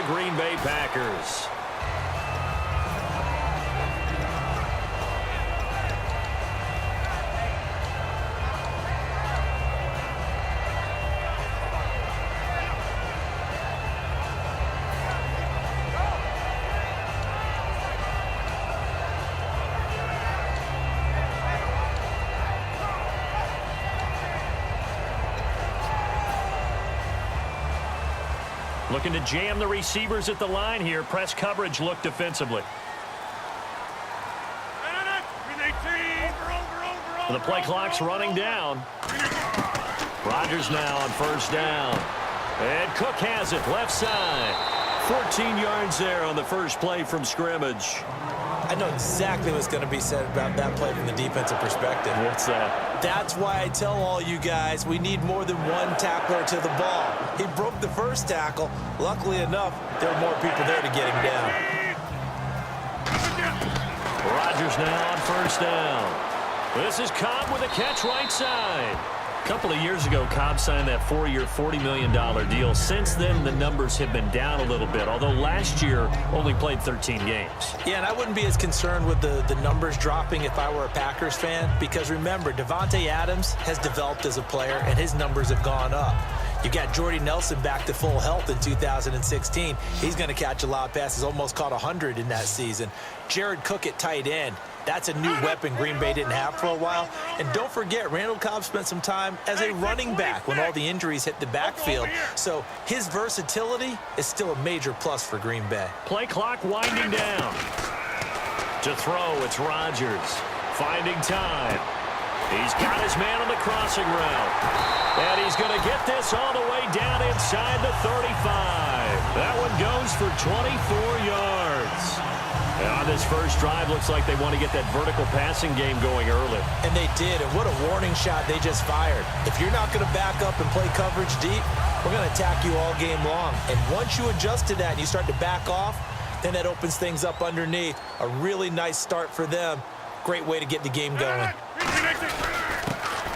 the Green Bay Packers. Looking to jam the receivers at the line here. Press coverage look defensively. The play clock's running down. Rodgers now on first down. And Cook has it left side. 14 yards there on the first play from scrimmage. I know exactly what's going to be said about that play from the defensive perspective. What's that? That's why I tell all you guys we need more than one tackler to the ball. He broke the first tackle. Luckily enough, there were more people there to get him down. Rodgers now on first down. This is Cobb with a catch right side. A couple of years ago, Cobb signed that 4-year, $40 million deal. Since then, the numbers have been down a little bit, although last year only played 13 games. Yeah, and I wouldn't be as concerned with the numbers dropping if I were a Packers fan, because remember, Davante Adams has developed as a player, and his numbers have gone up. You got Jordy Nelson back to full health in 2016. He's going to catch a lot of passes, almost caught 100 in that season. Jared Cook at tight end. That's a new weapon Green Bay didn't have for a while. And don't forget, Randall Cobb spent some time as a running back when all the injuries hit the backfield. So his versatility is still a major plus for Green Bay. Play clock winding down. To throw, it's Rodgers. Finding time. He's got his man on the crossing route. And he's going to get this all the way down inside the 35. That one goes for 24 yards. And on this first drive, looks like they want to get that vertical passing game going early. And they did, and what a warning shot they just fired. If you're not going to back up and play coverage deep, we're going to attack you all game long. And once you adjust to that and you start to back off, then that opens things up underneath. A really nice start for them. Great way to get the game going.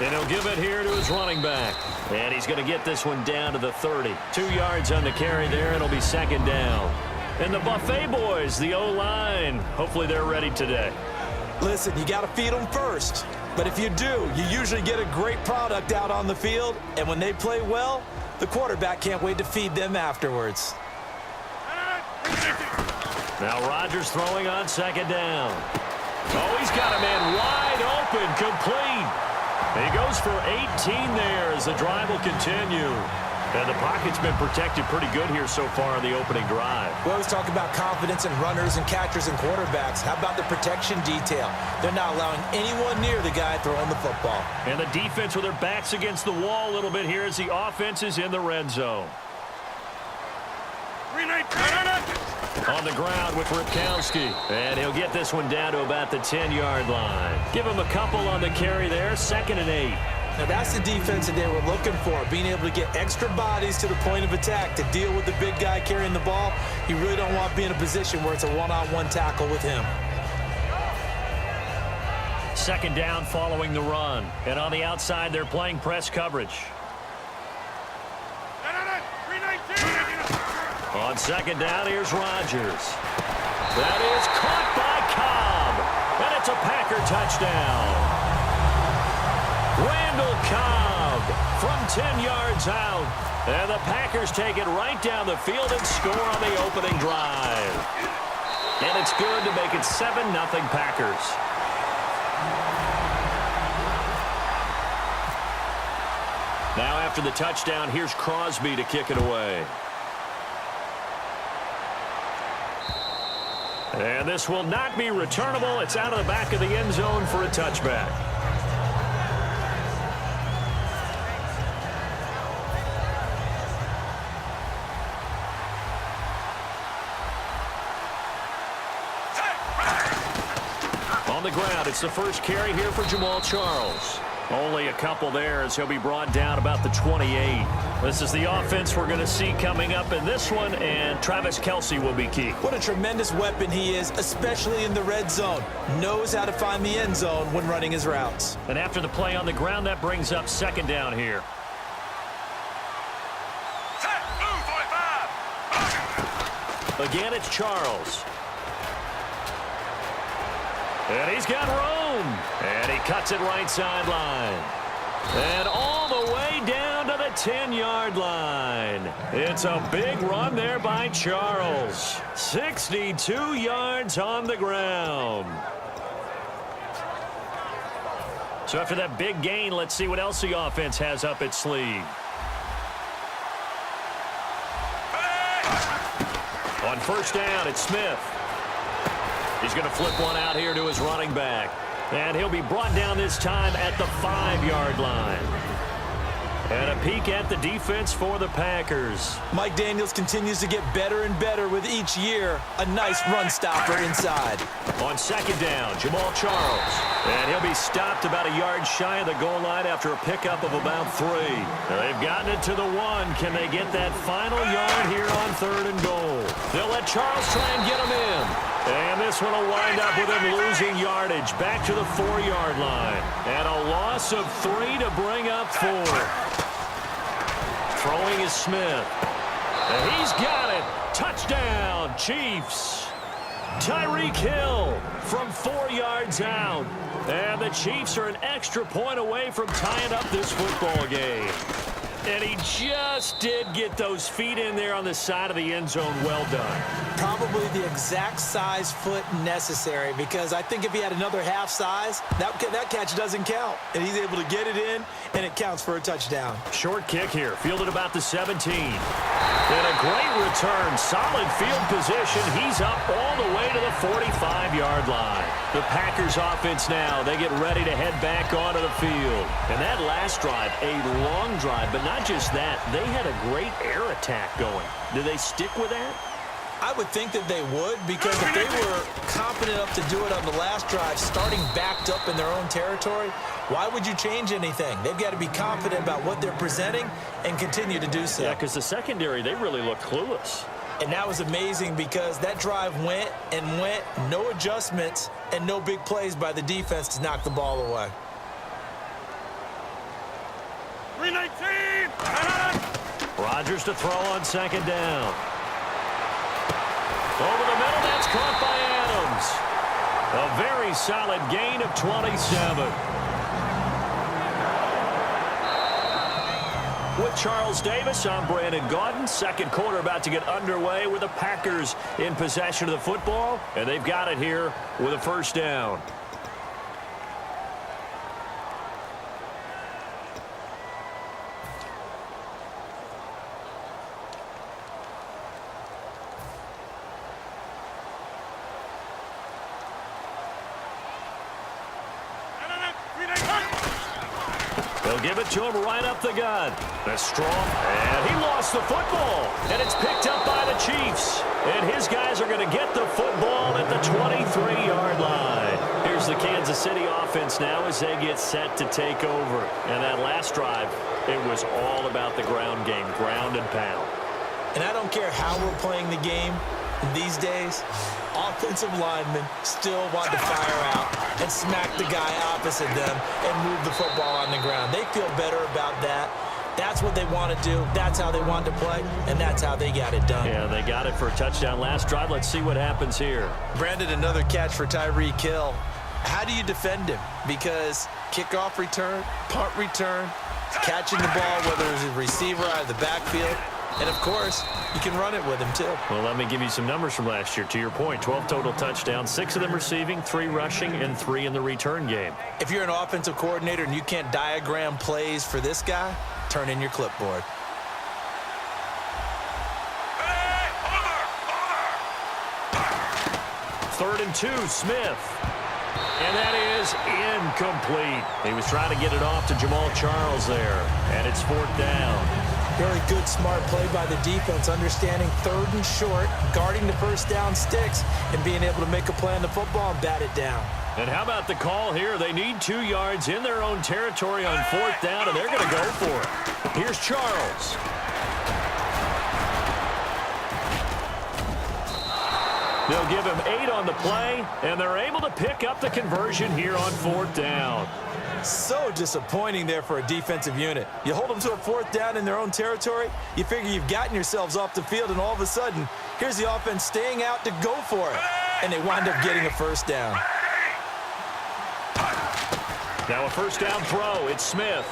And he'll give it here to his running back. And he's going to get this one down to the 30. 2 yards on the carry there, and it'll be second down. And the Buffet boys, the O-line, hopefully they're ready today. Listen, you got to feed them first. But if you do, you usually get a great product out on the field. And when they play well, the quarterback can't wait to feed them afterwards. Now Rodgers throwing on second down. Oh, he's got a man wide open, complete. He goes for 18 there as the drive will continue. And the pocket's been protected pretty good here so far in the opening drive. We always talk about confidence in runners and catchers and quarterbacks. How about the protection detail? They're not allowing anyone near the guy throwing the football. And the defense with their backs against the wall a little bit here as the offense is in the red zone. On the ground with Ripkowski. And he'll get this one down to about the 10-yard line. Give him a couple on the carry there. 2nd and 8. Now that's the defense that they were looking for, being able to get extra bodies to the point of attack to deal with the big guy carrying the ball. You really don't want to be in a position where it's a one-on-one tackle with him. Second down following the run. And on the outside, they're playing press coverage. On second down, here's Rodgers. That is caught by Cobb. And it's a Packer touchdown. Randall Cobb from 10 yards out. And the Packers take it right down the field and score on the opening drive. And it's good to make it 7-0 Packers. Now after the touchdown, here's Crosby to kick it away. And this will not be returnable. It's out of the back of the end zone for a touchback. On the ground, it's the first carry here for Jamal Charles. Only a couple there as he'll be brought down about the 28. This is the offense we're going to see coming up in this one, and Travis Kelce will be key. What a tremendous weapon he is, especially in the red zone. Knows how to find the end zone when running his routes. And after the play on the ground, that brings up second down here. Again, it's Charles. And he's got room. And he cuts it right sideline. And all the way down to the 10-yard line. It's a big run there by Charles. 62 yards on the ground. So after that big gain, let's see what else the offense has up its sleeve. On first down, it's Smith. He's going to flip one out here to his running back. And he'll be brought down this time at the 5-yard line. And a peek at the defense for the Packers. Mike Daniels continues to get better and better with each year. A nice run stopper inside. On second down, Jamal Charles. And he'll be stopped about a yard shy of the goal line after a pickup of about 3. They've gotten it to the 1. Can they get that final yard here on 3rd and goal? They'll let Charles try and get him in. And this one will wind up with him losing yardage back to the 4-yard line. And a loss of 3 to bring up 4. Throwing is Smith. And he's got it. Touchdown, Chiefs. Tyreek Hill from 4 yards out. And the Chiefs are an extra point away from tying up this football game. And he just did get those feet in there on the side of the end zone. Well done. Probably the exact size foot necessary, because I think if he had another half size, that catch doesn't count. And he's able to get it in, and it counts for a touchdown. Short kick here, fielded about the 17. And a great return, solid field position. He's up all the way to the 45-yard line. The Packers offense now, they get ready to head back onto the field. And that last drive, a long drive, but not just that, they had a great air attack going. Do they stick with that? I would think that they would, because if they were confident enough to do it on the last drive, starting backed up in their own territory, why would you change anything? They've got to be confident about what they're presenting and continue to do so. Yeah, because the secondary, they really look clueless. And that was amazing, because that drive went and went, no adjustments, and no big plays by the defense to knock the ball away. 319! Rodgers to throw on second down. Over the middle, that's caught by Adams. A very solid gain of 27. With Charles Davis, I'm Brandon Gaudin. Second quarter about to get underway with the Packers in possession of the football. And they've got it here with a first down. They'll give it to him right up the gut. That's strong. And he lost the football. And it's picked up by the Chiefs. And his guys are going to get the football at the 23-yard line. Here's the Kansas City offense now as they get set to take over. And that last drive, it was all about the ground game, ground and pound. And I don't care how we're playing the game these days, offensive linemen still want to fire out and smack the guy opposite them and move the football on the ground. They feel better about that. That's what they want to do. That's how they want to play, and that's how they got it done. Yeah, they got it for a touchdown last drive. Let's see what happens here. Brandon, another catch for Tyreek Hill. How do you defend him? Because kickoff return, punt return, catching the ball, whether it's a receiver out of the backfield, and, of course, you can run it with him, too. Well, let me give you some numbers from last year. To your point, 12 total touchdowns, 6 of them receiving, 3 rushing, and 3 in the return game. If you're an offensive coordinator and you can't diagram plays for this guy, turn in your clipboard. Third and 2, Smith. And that is incomplete. He was trying to get it off to Jamal Charles there. And it's 4th down. Very good, smart play by the defense, understanding 3rd and short, guarding the first down sticks, and being able to make a play on the football and bat it down. And how about the call here? They need 2 yards in their own territory on 4th down, and they're going to go for it. Here's Charles. They'll give him 8 on the play, and they're able to pick up the conversion here on 4th down. So disappointing there for a defensive unit. You hold them to a 4th down in their own territory, you figure you've gotten yourselves off the field, and all of a sudden, here's the offense staying out to go for it. And they wind up getting a 1st down. Now a 1st down throw. It's Smith.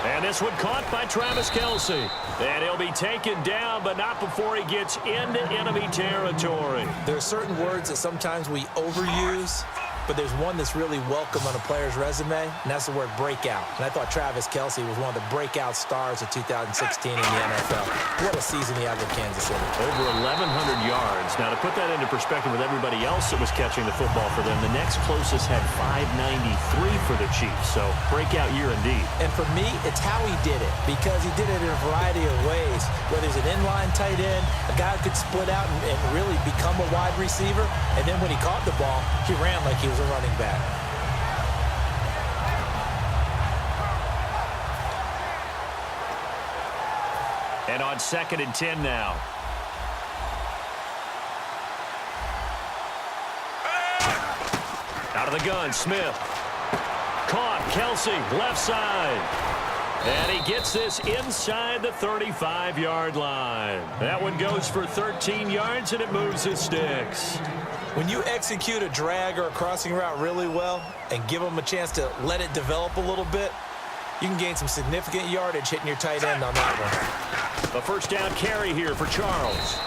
And this one caught by Travis Kelce. And he'll be taken down, but not before he gets into enemy territory. There are certain words that sometimes we overuse, but there's one that's really welcome on a player's resume, and that's the word breakout. And I thought Travis Kelce was one of the breakout stars of 2016 in the NFL. What a season he had with Kansas City. Over 1,100 yards. Now, to put that into perspective with everybody else that was catching the football for them, the next closest had 593 for the Chiefs. So, breakout year indeed. And for me, it's how he did it, because he did it in a variety of ways. Whether he's an inline tight end, a guy who could split out and really become a wide receiver, and then when he caught the ball, he ran like he was a running back. And on 2nd and 10 now. Out of the gun, Smith. Caught, Kelce, left side. And he gets this inside the 35-yard line. That one goes for 13 yards, and it moves his sticks. When you execute a drag or a crossing route really well and give them a chance to let it develop a little bit, you can gain some significant yardage hitting your tight end on that one. A 1st down carry here for Charles.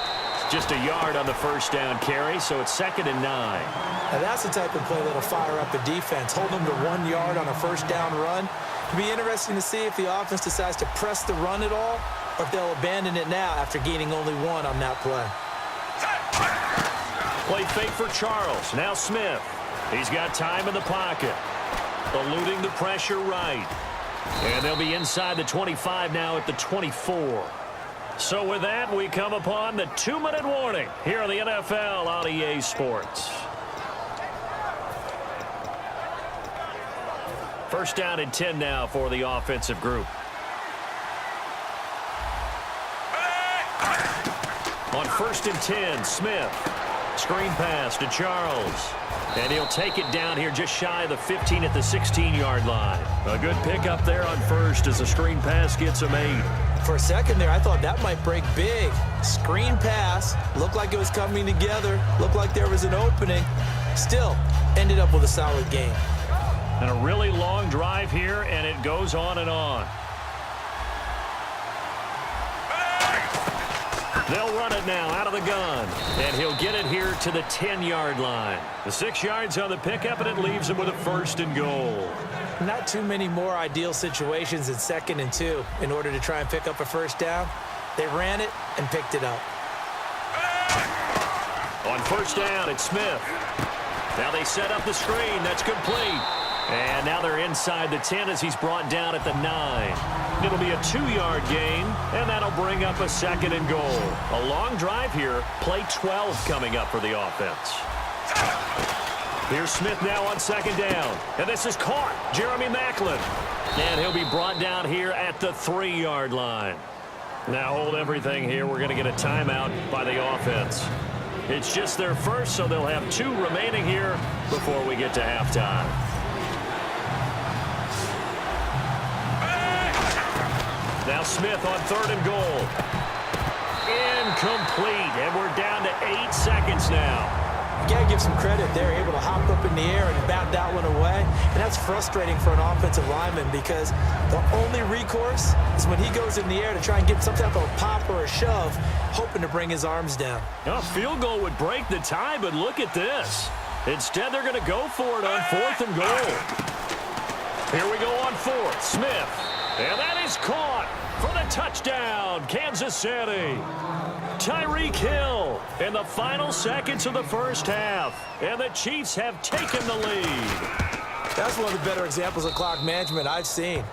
Just a yard on the 1st down carry, so it's 2nd and 9. Now that's the type of play that'll fire up a defense. Hold them to 1 yard on a 1st down run. It'll be interesting to see if the offense decides to press the run at all, or if they'll abandon it now after gaining only 1 on that play. Play fake for Charles. Now Smith. He's got time in the pocket. Eluding the pressure right. And they'll be inside the 25 now at the 24. So with that, we come upon the 2-minute warning here on the NFL on EA Sports. 1st down and 10 now for the offensive group. On 1st and 10, Smith. Screen pass to Charles. And he'll take it down here just shy of the 15 at the 16-yard line. A good pickup there on 1st as the screen pass gets him 8. For a second there, I thought that might break big. Screen pass. Looked like it was coming together. Looked like there was an opening. Still, ended up with a solid game. And a really long drive here, and it goes on and on. They'll run it now out of the gun. And he'll get it here to the 10-yard line. The 6 yards on the pickup, and it leaves him with a 1st and goal. Not too many more ideal situations than 2nd and 2 in order to try and pick up a 1st down. They ran it and picked it up. On 1st down, it's Smith. Now they set up the screen. That's complete. And now they're inside the 10 as he's brought down at the 9. It'll be a 2-yard gain, and that'll bring up a 2nd and goal. A long drive here. Play 12 coming up for the offense. Here's Smith now on 2nd down. And this is caught. Jeremy Maclin. And he'll be brought down here at the 3-yard line. Now hold everything here. We're going to get a timeout by the offense. It's just their first, so they'll have 2 remaining here before we get to halftime. Now Smith on 3rd and goal. Incomplete, and we're down to 8 seconds now. You got to give some credit. They're able to hop up in the air and bat that one away. And that's frustrating for an offensive lineman because the only recourse is when he goes in the air to try and get some type of a pop or a shove, hoping to bring his arms down. A field goal would break the tie, but look at this. Instead, they're going to go for it on 4th and goal. Here we go on 4th. Smith. And that is caught for the touchdown, Kansas City. Tyreek Hill in the final seconds of the first half. And the Chiefs have taken the lead. That's one of the better examples of clock management I've seen.